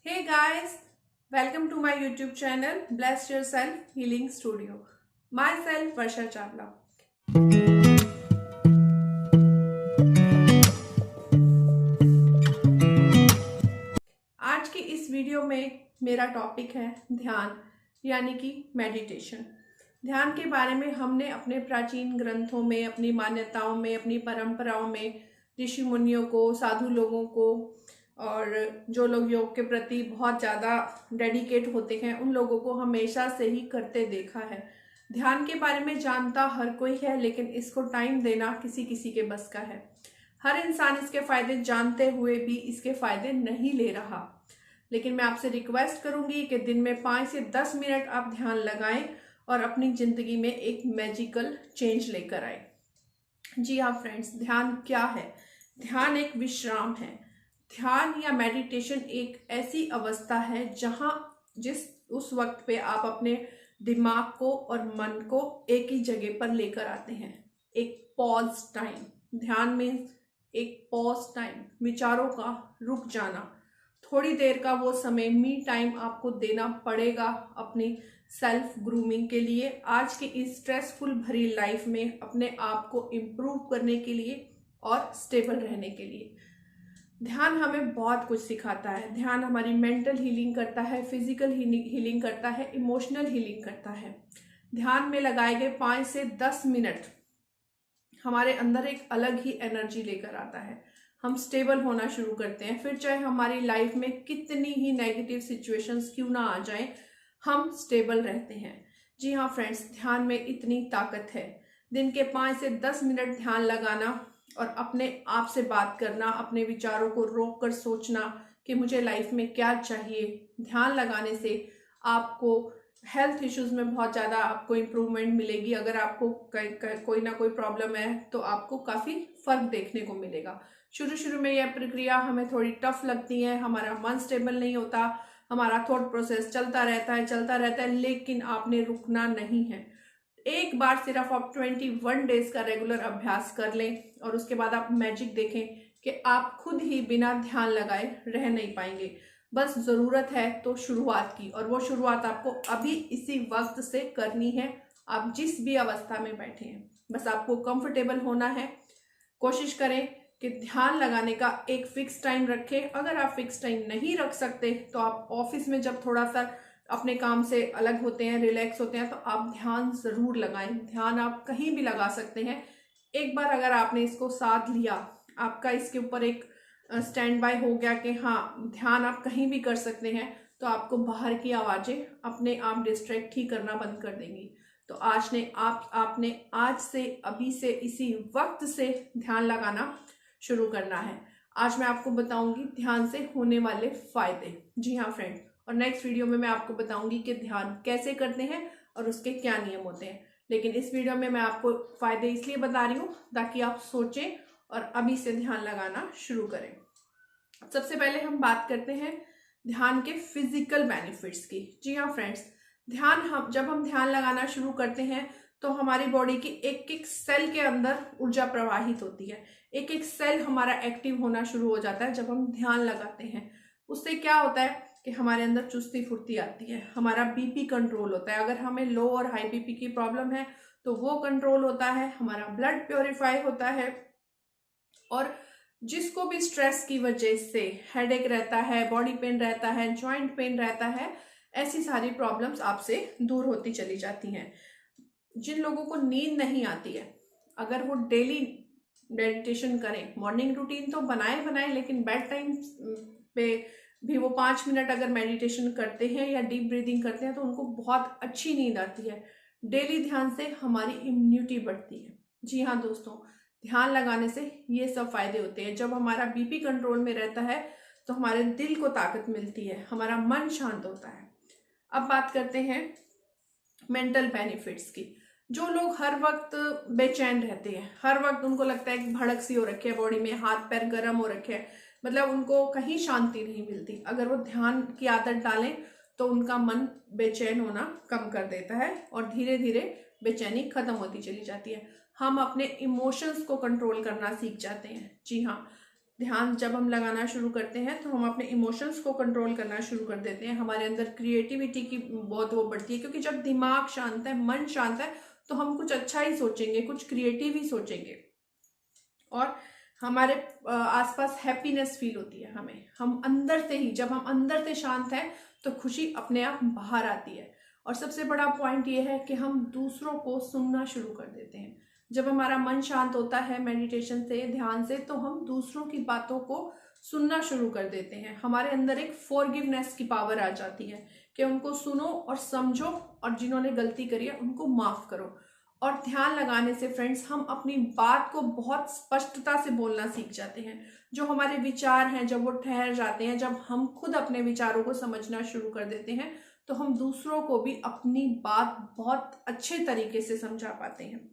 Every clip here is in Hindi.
Hey guys, welcome to my YouTube channel Bless Yourself Healing Studio. Myself Varsha Chawla. आज की इस वीडियो में मेरा टॉपिक है ध्यान यानी कि मेडिटेशन। ध्यान के बारे में हमने अपने प्राचीन ग्रंथों में, अपनी मान्यताओं में, अपनी परंपराओं में ऋषि मुनियों को, साधु लोगों को और जो लोग योग के प्रति बहुत ज़्यादा डेडिकेट होते हैं उन लोगों को हमेशा से ही करते देखा है। ध्यान के बारे में जानता हर कोई है, लेकिन इसको टाइम देना किसी किसी के बस का है। हर इंसान इसके फायदे जानते हुए भी इसके फायदे नहीं ले रहा। लेकिन मैं आपसे रिक्वेस्ट करूंगी कि दिन में 5 से 10 मिनट आप ध्यान लगाएं और अपनी जिंदगी में एक मैजिकल चेंज लेकर आए। जी हाँ फ्रेंड्स, ध्यान क्या है? ध्यान एक विश्राम है। ध्यान या मेडिटेशन एक ऐसी अवस्था है जहां उस वक्त पे आप अपने दिमाग को और मन को एक ही जगह पर लेकर आते हैं। एक पॉज टाइम। ध्यान में एक पॉज टाइम, विचारों का रुक जाना, थोड़ी देर का वो समय, मी टाइम आपको देना पड़ेगा अपनी सेल्फ ग्रूमिंग के लिए, आज की इस स्ट्रेसफुल भरी लाइफ में अपने आप को इम्प्रूव करने के लिए और स्टेबल रहने के लिए। ध्यान हमें बहुत कुछ सिखाता है। ध्यान हमारी मेंटल हीलिंग करता है, फिजिकल हीलिंग करता है, इमोशनल हीलिंग करता है। ध्यान में लगाए गए 5 से 10 मिनट हमारे अंदर एक अलग ही एनर्जी लेकर आता है। हम स्टेबल होना शुरू करते हैं, फिर चाहे हमारी लाइफ में कितनी ही नेगेटिव सिचुएशंस क्यों ना आ जाएं, हम स्टेबल रहते हैं। जी हाँ फ्रेंड्स, ध्यान में इतनी ताकत है। दिन के 5 से 10 मिनट ध्यान लगाना और अपने आप से बात करना, अपने विचारों को रोक कर सोचना कि मुझे लाइफ में क्या चाहिए। ध्यान लगाने से आपको हेल्थ इश्यूज में बहुत ज़्यादा आपको इम्प्रूवमेंट मिलेगी। अगर आपको कोई ना कोई प्रॉब्लम है तो आपको काफ़ी फर्क देखने को मिलेगा। शुरू शुरू में यह प्रक्रिया हमें थोड़ी टफ लगती है, हमारा मन स्टेबल नहीं होता, हमारा थॉट प्रोसेस चलता रहता है, लेकिन आपने रुकना नहीं है। एक बार सिर्फ आप 21 डेज का रेगुलर अभ्यास कर लें और उसके बाद आप मैजिक देखें कि आप खुद ही बिना ध्यान लगाए रह नहीं पाएंगे। बस ज़रूरत है तो शुरुआत की, और वो शुरुआत आपको अभी इसी वक्त से करनी है। आप जिस भी अवस्था में बैठे हैं, बस आपको कंफर्टेबल होना है। कोशिश करें कि ध्यान लगाने का एक फिक्स टाइम रखें। अगर आप फिक्स टाइम नहीं रख सकते तो आप ऑफिस में जब थोड़ा सा अपने काम से अलग होते हैं, रिलैक्स होते हैं, तो आप ध्यान ज़रूर लगाएं। ध्यान आप कहीं भी लगा सकते हैं। एक बार अगर आपने इसको साध लिया, आपका इसके ऊपर एक स्टैंड बाय हो गया कि हाँ ध्यान आप कहीं भी कर सकते हैं, तो आपको बाहर की आवाज़ें अपने आप डिस्ट्रैक्ट ही करना बंद कर देंगी। तो आपने आज से, अभी से, इसी वक्त से ध्यान लगाना शुरू करना है। आज मैं आपको बताऊंगी ध्यान से होने वाले फायदे। जी हाँ फ्रेंड, और नेक्स्ट वीडियो में मैं आपको बताऊंगी कि ध्यान कैसे करते हैं और उसके क्या नियम होते हैं। लेकिन इस वीडियो में मैं आपको फायदे इसलिए बता रही हूँ ताकि आप सोचें और अभी से ध्यान लगाना शुरू करें। सबसे पहले हम बात करते हैं ध्यान के फिजिकल बेनिफिट्स की। जी हाँ फ्रेंड्स, जब हम ध्यान लगाना शुरू करते हैं तो हमारी बॉडी की एक एक सेल के अंदर ऊर्जा प्रवाहित होती है। एक एक सेल हमारा एक्टिव होना शुरू हो जाता है जब हम ध्यान लगाते हैं। उससे क्या होता है कि हमारे अंदर चुस्ती फुर्ती आती है, हमारा बीपी कंट्रोल होता है। अगर हमें लो और हाई बीपी की प्रॉब्लम है तो वो कंट्रोल होता है, हमारा ब्लड प्योरीफाई होता है। और जिसको भी स्ट्रेस की वजह से हेडेक रहता है, बॉडी पेन रहता है, जॉइंट पेन रहता है, ऐसी सारी प्रॉब्लम्स आपसे दूर होती चली जाती हैं। जिन लोगों को नींद नहीं आती है, अगर वो डेली मेडिटेशन करें, मॉर्निंग रूटीन तो बनाए लेकिन बेड टाइम पे भी वो 5 मिनट अगर मेडिटेशन करते हैं या डीप ब्रीदिंग करते हैं तो उनको बहुत अच्छी नींद आती है। डेली ध्यान से हमारी इम्यूनिटी बढ़ती है। जी हाँ दोस्तों, ध्यान लगाने से ये सब फायदे होते हैं। जब हमारा बीपी कंट्रोल में रहता है तो हमारे दिल को ताकत मिलती है, हमारा मन शांत होता है। अब बात करते हैं मेंटल बेनिफिट्स की। जो लोग हर वक्त बेचैन रहते हैं, हर वक्त उनको लगता है कि भड़क सी हो रखी है बॉडी में, हाथ पैर गर्म हो रखे हैं, मतलब उनको कहीं शांति नहीं मिलती, अगर वो ध्यान की आदत डालें तो उनका मन बेचैन होना कम कर देता है और धीरे धीरे बेचैनी खत्म होती चली जाती है। हम अपने इमोशंस को कंट्रोल करना सीख जाते हैं। जी हाँ, ध्यान जब हम लगाना शुरू करते हैं तो हम अपने इमोशंस को कंट्रोल करना शुरू कर देते हैं। हमारे अंदर क्रिएटिविटी की बहुत वो बढ़ती है, क्योंकि जब दिमाग शांत है, मन शांत है, तो हम कुछ अच्छा ही सोचेंगे, कुछ क्रिएटिव ही सोचेंगे और हमारे आसपास हैप्पीनेस फील होती है हमें। हम अंदर से ही, जब हम अंदर से शांत हैं तो खुशी अपने आप बाहर आती है। और सबसे बड़ा पॉइंट ये है कि हम दूसरों को सुनना शुरू कर देते हैं। जब हमारा मन शांत होता है मेडिटेशन से, ध्यान से, तो हम दूसरों की बातों को सुनना शुरू कर देते हैं। हमारे अंदर एक फॉरगिवनेस की पावर आ जाती है कि उनको सुनो और समझो, और जिन्होंने गलती करी है उनको माफ करो। और ध्यान लगाने से फ्रेंड्स हम अपनी बात को बहुत स्पष्टता से बोलना सीख जाते हैं। जो हमारे विचार हैं जब वो ठहर जाते हैं, जब हम खुद अपने विचारों को समझना शुरू कर देते हैं, तो हम दूसरों को भी अपनी बात बहुत अच्छे तरीके से समझा पाते हैं।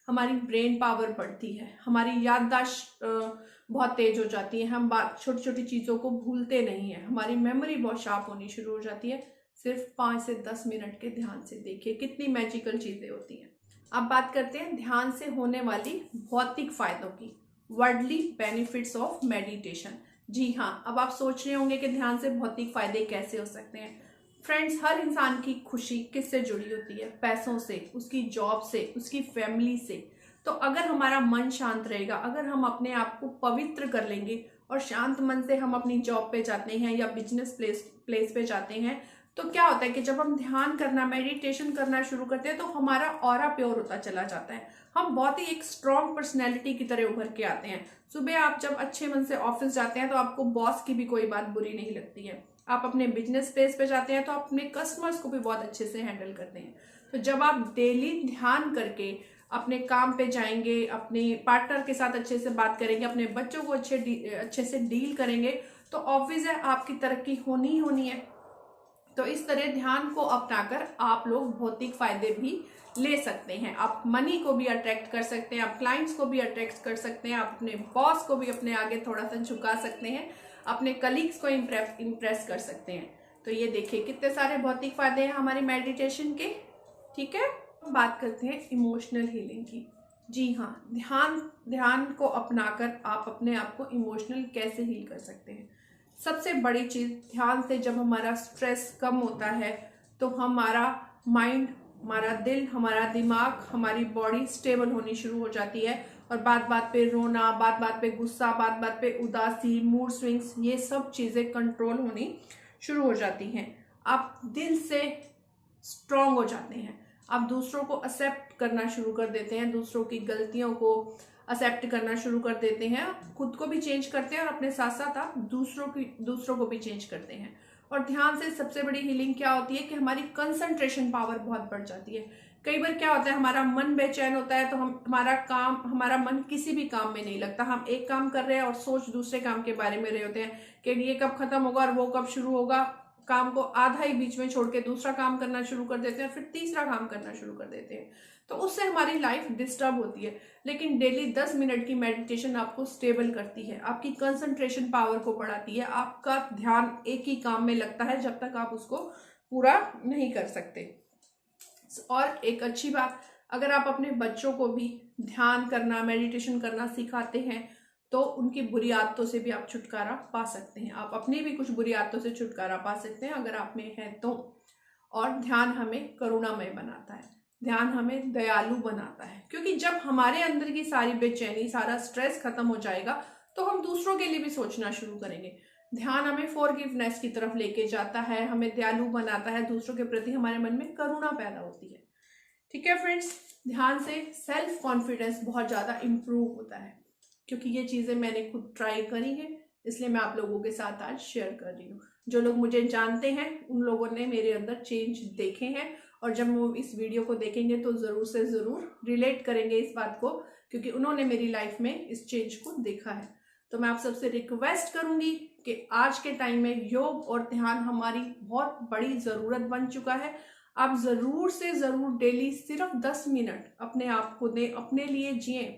हमारी ब्रेन पावर बढ़ती है, हमारी याददाश्त बहुत तेज हो जाती है, हम बात छोटी छोटी चीज़ों को भूलते नहीं हैं, हमारी मेमोरी बहुत शार्प होनी शुरू हो जाती है। सिर्फ 5 से 10 मिनट के ध्यान से देखिए कितनी मैजिकल चीज़ें होती हैं। अब बात करते हैं ध्यान से होने वाली भौतिक फायदों की, वर्ल्डली बेनिफिट्स ऑफ मेडिटेशन। जी हाँ, अब आप सोच रहे होंगे कि ध्यान से भौतिक फायदे कैसे हो सकते हैं। फ्रेंड्स, हर इंसान की खुशी किससे जुड़ी होती है? पैसों से, उसकी जॉब से, उसकी फैमिली से। तो अगर हमारा मन शांत रहेगा, अगर हम अपने आप को पवित्र कर लेंगे और शांत मन से हम अपनी जॉब पे जाते हैं या बिजनेस प्लेस पे जाते हैं, तो क्या होता है कि जब हम ध्यान करना, मेडिटेशन करना शुरू करते हैं तो हमारा ऑरा प्योर होता चला जाता है। हम बहुत ही एक स्ट्रॉन्ग पर्सनैलिटी की तरह उभर के आते हैं। सुबह आप जब अच्छे मन से ऑफिस जाते हैं तो आपको बॉस की भी कोई बात बुरी नहीं लगती है। आप अपने बिजनेस स्पेस पे जाते हैं तो आप अपने कस्टमर्स को भी बहुत अच्छे से हैंडल करते हैं। तो जब आप डेली ध्यान करके अपने काम पे जाएंगे, अपने पार्टनर के साथ अच्छे से बात करेंगे, अपने बच्चों को अच्छे से डील करेंगे, तो ऑब्वियस है आपकी तरक्की होनी ही होनी है। तो इस तरह ध्यान को अपनाकर आप लोग भौतिक फायदे भी ले सकते हैं। आप मनी को भी अट्रैक्ट कर सकते हैं, आप क्लाइंट्स को भी अट्रैक्ट कर सकते हैं, आप अपने बॉस को भी अपने आगे थोड़ा सा झुका सकते हैं, अपने कलीग्स को इम्प्रेस कर सकते हैं। तो ये देखिए कितने सारे भौतिक फायदे हैं हमारे मेडिटेशन के। ठीक है, बात करते हैं इमोशनल हीलिंग की। जी हाँ, ध्यान को अपनाकर आप अपने आप को इमोशनल कैसे हील कर सकते हैं। सबसे बड़ी चीज, ध्यान से जब हमारा स्ट्रेस कम होता है तो हमारा माइंड, हमारा दिल, हमारा दिमाग, हमारी बॉडी स्टेबल होनी शुरू हो जाती है। और बात बात पे रोना, बात बात पे गुस्सा, बात बात पे उदासी, मूड स्विंग्स, ये सब चीजें कंट्रोल होनी शुरू हो जाती हैं। आप दिल से स्ट्रांग हो जाते हैं, आप दूसरों को एक्सेप्ट करना शुरू कर देते हैं, दूसरों की गलतियों को एक्सेप्ट करना शुरू कर देते हैं, खुद को भी चेंज करते हैं और अपने साथ साथ आप दूसरों को भी चेंज करते हैं। और ध्यान से सबसे बड़ी हीलिंग क्या होती है कि हमारी कंसंट्रेशन पावर बहुत बढ़ जाती है। कई बार क्या होता है, हमारा मन बेचैन होता है तो हमारा मन किसी भी काम में नहीं लगता। हम एक काम कर रहे हैं और सोच दूसरे काम के बारे में रहे होते हैं कि ये कब खत्म होगा और वो कब शुरू होगा। काम को आधा ही बीच में छोड़ के दूसरा काम करना शुरू कर देते हैं, फिर तीसरा काम करना शुरू कर देते हैं। तो उससे हमारी लाइफ डिस्टर्ब होती है। लेकिन डेली 10 मिनट की मेडिटेशन आपको स्टेबल करती है, आपकी कंसंट्रेशन पावर को बढ़ाती है, आपका ध्यान एक ही काम में लगता है जब तक आप उसको पूरा नहीं कर सकते। और एक अच्छी बात, अगर आप अपने बच्चों को भी ध्यान करना, मेडिटेशन करना सिखाते हैं तो उनकी बुरी आदतों से भी आप छुटकारा पा सकते हैं। आप अपनी भी कुछ बुरी आदतों से छुटकारा पा सकते हैं अगर आप में है तो। और ध्यान हमें करुणामय बनाता है, ध्यान हमें दयालु बनाता है, क्योंकि जब हमारे अंदर की सारी बेचैनी, सारा स्ट्रेस खत्म हो जाएगा तो हम दूसरों के लिए भी सोचना शुरू करेंगे। ध्यान हमें फॉरगिवनेस की तरफ लेके जाता है, हमें दयालु बनाता है, दूसरों के प्रति हमारे मन में करुणा पैदा होती है। ठीक है फ्रेंड्स, ध्यान से सेल्फ कॉन्फिडेंस बहुत ज़्यादा इम्प्रूव होता है, क्योंकि ये चीज़ें मैंने खुद ट्राई करी है, इसलिए मैं आप लोगों के साथ आज शेयर कर रही हूँ। जो लोग मुझे जानते हैं उन लोगों ने मेरे अंदर चेंज देखे हैं, और जब वो इस वीडियो को देखेंगे तो ज़रूर से ज़रूर रिलेट करेंगे इस बात को, क्योंकि उन्होंने मेरी लाइफ में इस चेंज को देखा है। तो मैं आप सबसे रिक्वेस्ट करूंगी कि आज के टाइम में योग और ध्यान हमारी बहुत बड़ी ज़रूरत बन चुका है। आप ज़रूर से ज़रूर डेली सिर्फ 10 मिनट अपने आप को दें, अपने लिए जिएं।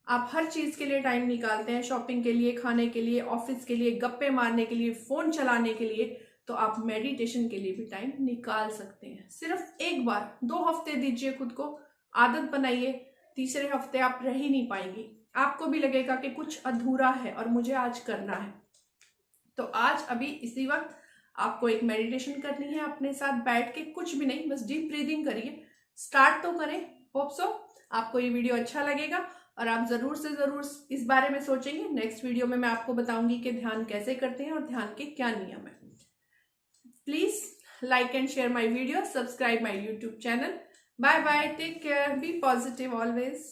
आप हर चीज़ के लिए टाइम निकालते हैं, शॉपिंग के लिए, खाने के लिए, ऑफिस के लिए, गप्पे मारने के लिए, फ़ोन चलाने के लिए, तो आप मेडिटेशन के लिए भी टाइम निकाल सकते हैं। सिर्फ एक बार 2 हफ्ते दीजिए खुद को, आदत बनाइए, तीसरे हफ्ते आप रह ही नहीं पाएंगी। आपको भी लगेगा कि कुछ अधूरा है और मुझे आज करना है। तो आज अभी इसी वक्त आपको एक मेडिटेशन करनी है अपने साथ बैठ के, कुछ भी नहीं, बस डीप ब्रीदिंग करिए। स्टार्ट तो करें। होप सो आपको ये वीडियो अच्छा लगेगा और आप ज़रूर से ज़रूर इस बारे में सोचेंगे। नेक्स्ट वीडियो में मैं आपको बताऊंगी कि ध्यान कैसे करते हैं और ध्यान के क्या नियम है। Please like and share my video, subscribe my YouTube channel. Bye bye, take care, be positive always.